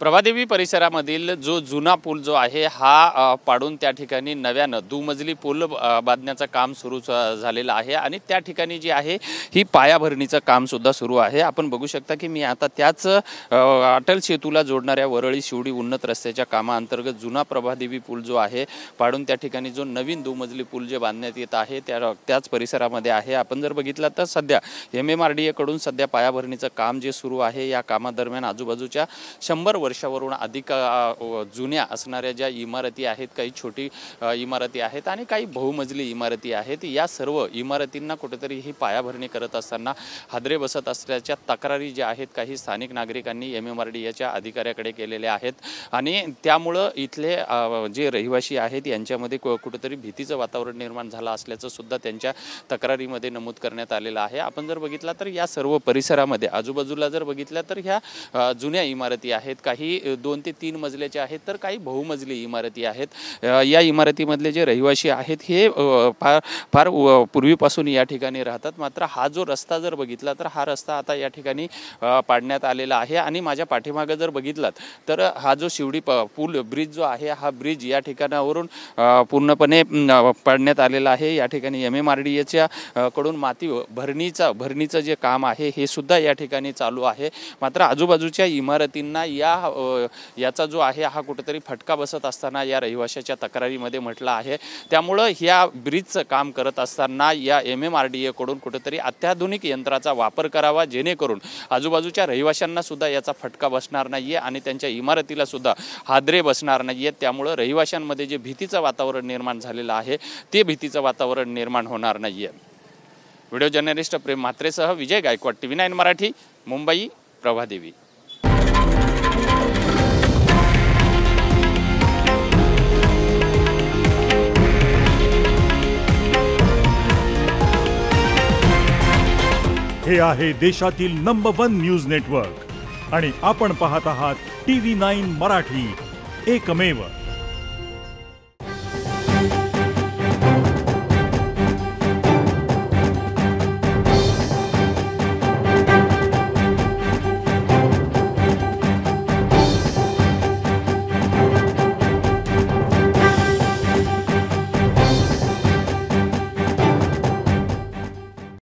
प्रभादेवी परिसरामधील जो जुना पूल जो आहे हा पाडून त्या ठिकाणी नव्यानं दुमजली पूल बांधण्याचं काम सुरू झालेलं आहे आणि त्या ठिकाणी जी आहे ही पायाभरणीचं काम सुद्धा सुरू आहे। आपण बघू शकता की मी आता त्याच अटल सेतूला जोडणाऱ्या वरळी शिवडी उन्नत रस्त्याच्या कामाअंतर्गत जुना प्रभादेवी पूल जो आहे पाडून त्या ठिकाणी जो नवीन दुमजली पूल जे बांधण्यात येत आहे त्याच परिसरामध्ये आहे। आपण जर बघितलं तर सध्या MMRDA कडून सध्या पायाभरणीचं काम जे सुरू आहे या कामादरम्यान आजूबाजूच्या 100 वर्षावरून अधिक जुन्या असणाऱ्या ज्या इमारती आहेत, काही छोटी इमारती आहेत आणि काही बहुमजली इमारती आहेत, या सर्व इमारतींना कुठेतरी ही पायाभरणी करत असताना हादरे बसत असल्याच्या तक्रारी ज्या आहेत काही स्थानिक नागरिकांनी MMRDAच्या अधिकाऱ्याकडे केलेल्या आहेत आणि त्यामुळे इथले जे रहिवासी आहेत यांच्यामध्ये कुठेतरी भीतीचं वातावरण निर्माण झालं असल्याचं सुद्धा त्यांच्या तक्रारीमध्ये नमूद करण्यात आलेलं आहे। आपण जर बघितलं तर या सर्व परिसरामध्ये आजूबाजूला जर बघितलं तर ह्या जुन्या इमारती आहेत, काही 2 ते 3 मजल्याच्या आहेत तर काही बहुमजली इमारती आहेत। या इमारतीमधले जे रहिवासी आहेत हे फार पूर्वीपासून या ठिकाणी राहतात। मात्र हा जो रस्ता जर बघितला तर हा रस्ता आता या ठिकाणी पाडण्यात आलेला आहे आणि माझ्या पाठीमागे जर बघितलात तर हा जो शिवडी पूल ब्रिज जो आहे हा ब्रिज या ठिकाणावरून पूर्णपणे पाडण्यात आलेला आहे। या ठिकाणी MMRDAच्या कडून माती भरणीचं जे काम आहे हे सुद्धा या ठिकाणी चालू आहे। मात्र आजूबाजूच्या इमारतींना याचा जो आहे हा कुठेतरी फटका बसत असताना या रहिवाशाच्या तक्रारीमध्ये म्हटलं आहे। त्यामुळे ह्या ब्रिजचं काम करत असताना या MMRDA कडून कुठेतरी अत्याधुनिक यंत्राचा वापर करावा जेणेकरून आजूबाजूच्या रहिवाशांना सुद्धा याचा फटका बसणार नाहीये आणि त्यांच्या इमारतीला सुद्धा हादरे बसणार नाहीयेत। त्यामुळे रहिवाशांमध्ये जे भीतीचं वातावरण निर्माण झालेलं आहे ते भीतीचं वातावरण निर्माण होणार नाहीये। व्हिडिओ जर्नलिस्ट प्रेम म्हात्रेसह विजय गायकवाड, TV9 मराठी, मुंबई, प्रभादेवी। हे आहे देशातील नंबर 1 न्यूज नेटवर्क आणि आपण पाहत आहात TV9 मराठी, एकमेव।